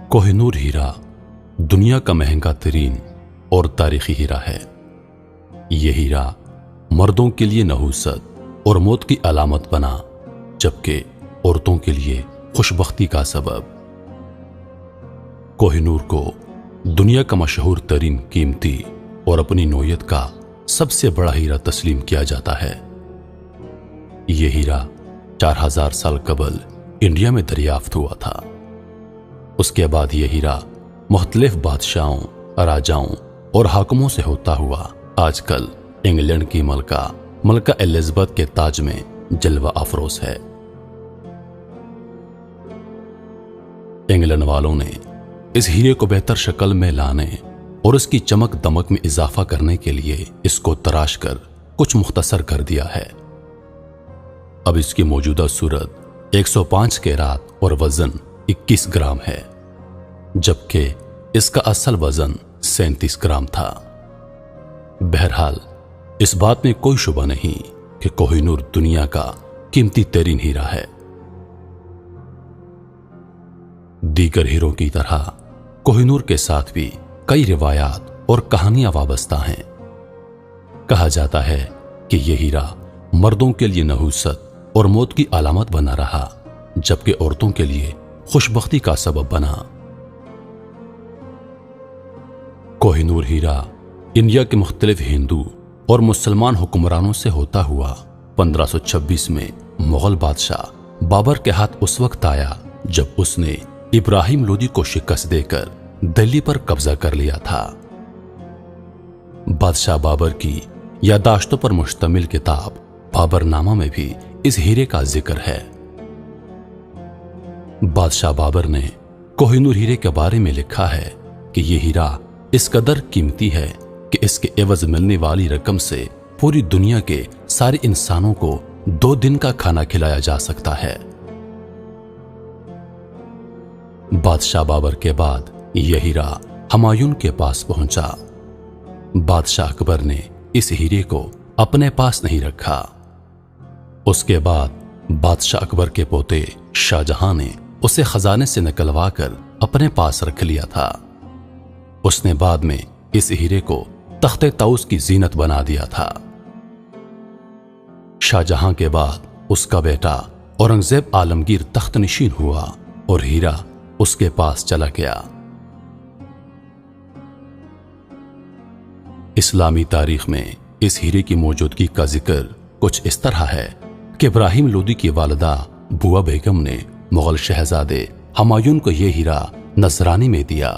कोहिनूर हीरा दुनिया का महंगा तरीन और तारीखी हीरा है। यह हीरा मर्दों के लिए नहूसत और मौत की अलामत बना, जबकि औरतों के लिए खुशबख्ती का सबब। कोहिनूर को दुनिया का मशहूर तरीन, कीमती और अपनी नौयत का सबसे बड़ा हीरा तस्लीम किया जाता है। यह हीरा 4000 साल कबल इंडिया में दरियाफ्त हुआ था। उसके बाद यह हीरा मुख्तलिफ बादशाहों, राजाओं और हाकिमों से होता हुआ आजकल इंग्लैंड की मलका एलिजाबेथ के ताज में जलवा अफरोज है। इंग्लैंड वालों ने इस हीरे को बेहतर शक्ल में लाने और इसकी चमक दमक में इजाफा करने के लिए इसको तराश कर कुछ मुख्तसर कर दिया है। अब इसकी मौजूदा सूरत 105 कैरात और वजन 21 ग्राम है, जबकि इसका असल वजन 37 ग्राम था। बहरहाल इस बात में कोई शुबा नहीं कि कोहिनूर दुनिया का कीमती तरीन हीरा है। दीगर हीरों की तरह कोहिनूर के साथ भी कई रिवायात और कहानियां वाबस्ता हैं। कहा जाता है कि यह हीरा मर्दों के लिए नहूसत और मौत की अलामत बना रहा, जबकि औरतों के लिए खुशबख्ती का सबब बना। कोहिनूर हीरा इंडिया के मुख्तलिफ हिंदू और मुसलमान हुक्मरानों से होता हुआ 1526 में मुगल बादशाह बाबर के हाथ उस वक्त आया जब उसने इब्राहिम लोदी को शिकस्त देकर दिल्ली पर कब्जा कर लिया था। बादशाह बाबर की यादाश्तों पर मुश्तमिल किताब बाबरनामा में भी इस हीरे का जिक्र है। बादशाह बाबर ने कोहिनूर हीरे के बारे में लिखा है कि यह हीरा इस कदर कीमती है कि इसके एवज मिलने वाली रकम से पूरी दुनिया के सारे इंसानों को 2 दिन का खाना खिलाया जा सकता है। बादशाह बाबर के बाद यह हीरा हुमायूं के पास पहुंचा। बादशाह अकबर ने इस हीरे को अपने पास नहीं रखा। उसके बाद बादशाह अकबर के पोते शाहजहां ने उसे खजाने से निकलवा कर अपने पास रख लिया था। उसने बाद में इस हीरे को तख्ते ताउस की जीनत बना दिया था। शाहजहां के बाद उसका बेटा औरंगजेब आलमगीर तख्त नशीन हुआ और हीरा उसके पास चला गया। इस्लामी तारीख में इस हीरे की मौजूदगी का जिक्र कुछ इस तरह है कि इब्राहिम लोदी की वालिदा बुआ बेगम ने मुगल शहजादे हुमायूं को यह हीरा नजरानी में दिया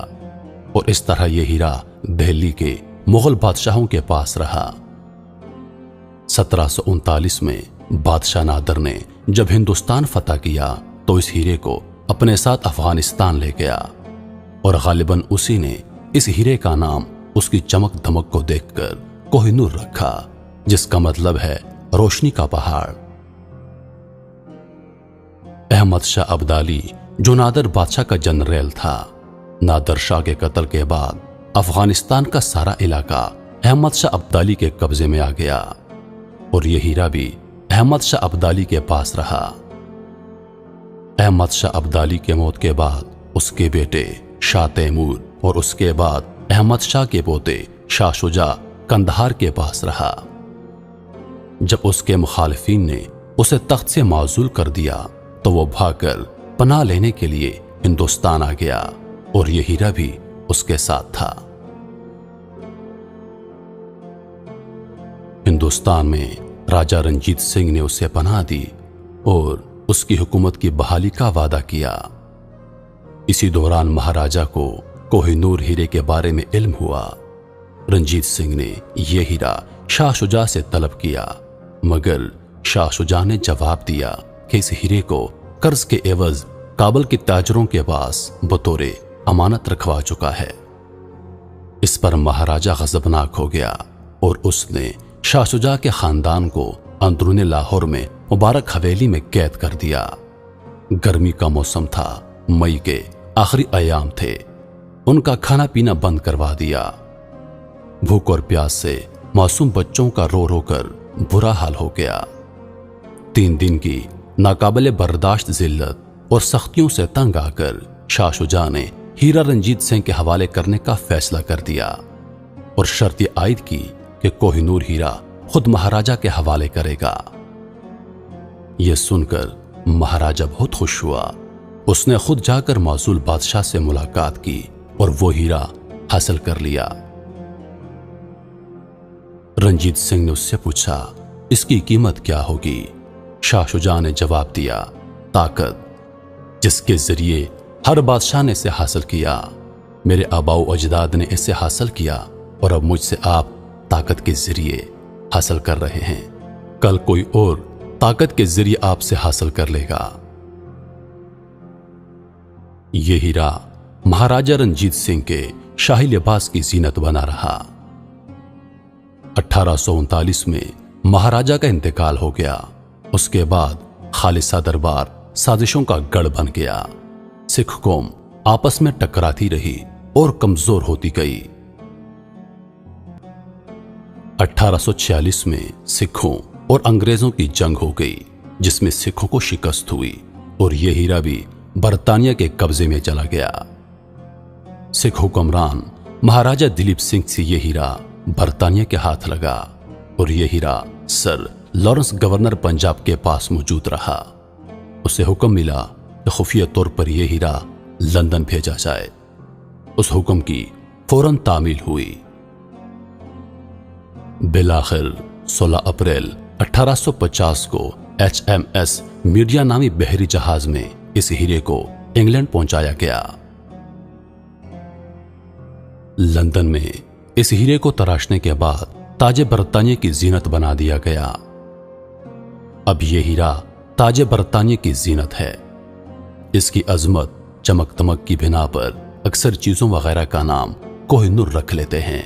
और इस तरह यह हीरा दिल्ली के मुगल बादशाहों के पास रहा। 1739 में बादशाह नादर ने जब हिंदुस्तान फतह किया तो इस हीरे को अपने साथ अफगानिस्तान ले गया और गालिबन उसी ने इस हीरे का नाम उसकी चमक धमक को देखकर कोहिनूर रखा, जिसका मतलब है रोशनी का पहाड़। अहमद शाह अब्दाली जो नादर बादशाह का जनरल था, नादर शाह के कत्ल के बाद अफगानिस्तान का सारा इलाका अहमद शाह अब्दाली के कब्जे में आ गया और यह हीरा भी अहमद शाह अब्दाली के पास रहा। अहमद शाह अब्दाली के मौत के बाद उसके बेटे शाह तैमूर और उसके बाद अहमद शाह के पोते शाह शुजा कंदहार के पास रहा। जब उसके मुखालिफिन ने उसे तख्त से माजूल कर दिया तो वो भागकर पनाह लेने के लिए हिंदुस्तान आ गया और यह हीरा भी उसके साथ था। हिंदुस्तान में राजा रंजीत सिंह ने उसे पनाह दी और उसकी हुकूमत की बहाली का वादा किया। इसी दौरान महाराजा को कोहिनूर हीरे के बारे में इल्म हुआ। रंजीत सिंह ने यह हीरा शाह शुजा से तलब किया, मगर शाह शुजा ने जवाब दिया कि इस हीरे को कर्ज के एवज काबल के ताजरों के पास बतौरे अमानत रखवा चुका है। इस पर महाराजा गजबनाक हो गया और उसने शाह शुजा के खानदान को अंदरूनी लाहौर में मुबारक हवेली में कैद कर दिया। गर्मी का मौसम था, मई के आखिरी अयाम थे। उनका खाना पीना बंद करवा दिया। भूख और प्यास से मासूम बच्चों का रो रो कर बुरा हाल हो गया। 3 दिन की नाकाबिले बर्दाश्त जिल्लत और सख्तियों से तंग आकर शाह शुजा ने हीरा रंजीत सिंह के हवाले करने का फैसला कर दिया और शर्त आयद की कि कोहिनूर हीरा खुद महाराजा के हवाले करेगा। यह सुनकर महाराजा बहुत खुश हुआ। उसने खुद जाकर मौसूल बादशाह से मुलाकात की और वो हीरा हासिल कर लिया। रंजीत सिंह ने उससे पूछा, इसकी कीमत क्या होगी? शाह शुजा ने जवाब दिया, ताकत, जिसके जरिए हर बादशाह ने इसे हासिल किया। मेरे आबाओ अजदाद ने इसे हासिल किया और अब मुझसे आप ताकत के जरिए हासिल कर रहे हैं। कल कोई और ताकत के जरिए आपसे हासिल कर लेगा। यह हीरा महाराजा रंजीत सिंह के शाही लिबास की जीनत बना रहा। 1839 में महाराजा का इंतकाल हो गया। उसके बाद खालिसा दरबार साजिशों का गढ़ बन गया। सिख कौम आपस में टकराती रही और कमजोर होती गई। 1846 में सिखों और अंग्रेजों की जंग हो गई, जिसमें सिखों को शिकस्त हुई और यह हीरा भी बरतानिया के कब्जे में चला गया। सिख हुक्मरान महाराजा दिलीप सिंह से यह हीरा बरतानिया के हाथ लगा और यह हीरा सर लॉरेंस गवर्नर पंजाब के पास मौजूद रहा। उसे हुक्म मिला कि खुफिया तौर पर यह हीरा लंदन भेजा जाए। उस हुक्म की फौरन तामील हुई। बिलाखिर 16 अप्रैल 1850 को HMS मीडिया नामी बहरी जहाज में इस हीरे को इंग्लैंड पहुंचाया गया। लंदन में इस हीरे को तराशने के बाद ताजे बरतानिया की जीनत बना दिया गया। अब यह हीरा ताजे बरतानिया की जीनत है। इसकी अजमत चमक दमक की बिना पर अक्सर चीजों वगैरह का नाम कोहिनूर रख लेते हैं।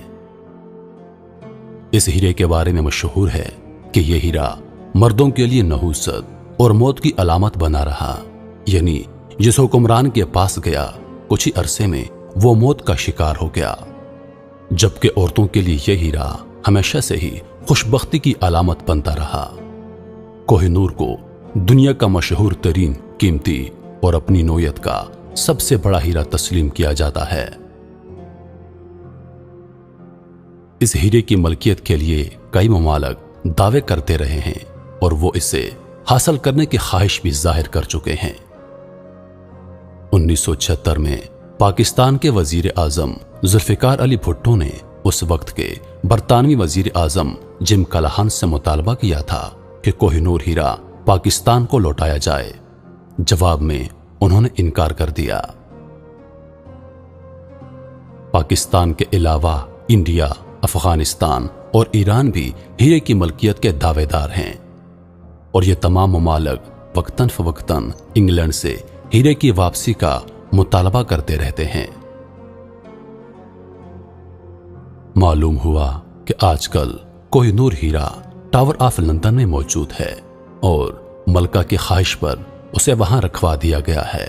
इस हीरे के बारे में मशहूर है कि यह हीरा मर्दों के लिए नहूसत और मौत की अलामत बना रहा। यानी जिस हुक्मरान के पास गया कुछ ही अरसे में वो मौत का शिकार हो गया, जबकि औरतों के लिए यह हीरा हमेशा से ही खुशबख्ती की अलामत बनता रहा। कोहिनूर को दुनिया का मशहूर तरीन, कीमती और अपनी नोयत का सबसे बड़ा हीरा तस्लीम किया जाता है। इस हीरे की मलकियत के लिए कई ममालिक दावे करते रहे हैं और वो इसे हासिल करने की ख्वाहिश भी जाहिर कर चुके हैं। 1976 में पाकिस्तान के वजीर आजम जुल्फिकार अली भुट्टो ने उस वक्त के बरतानवी वजीर आजम जिम कलाहन से मुतालबा किया था कि कोहिनूर हीरा पाकिस्तान को लौटाया जाए। जवाब में उन्होंने इनकार कर दिया। पाकिस्तान के अलावा इंडिया, अफगानिस्तान और ईरान भी हीरे की मलकियत के दावेदार हैं और ये तमाम ममालिक वक्तन फवक्तन इंग्लैंड से हीरे की वापसी का मुतालबा करते रहते हैं। मालूम हुआ कि आजकल कोहिनूर हीरा टावर ऑफ लंदन में मौजूद है और मलका की ख्वाहिश पर उसे वहां रखवा दिया गया है।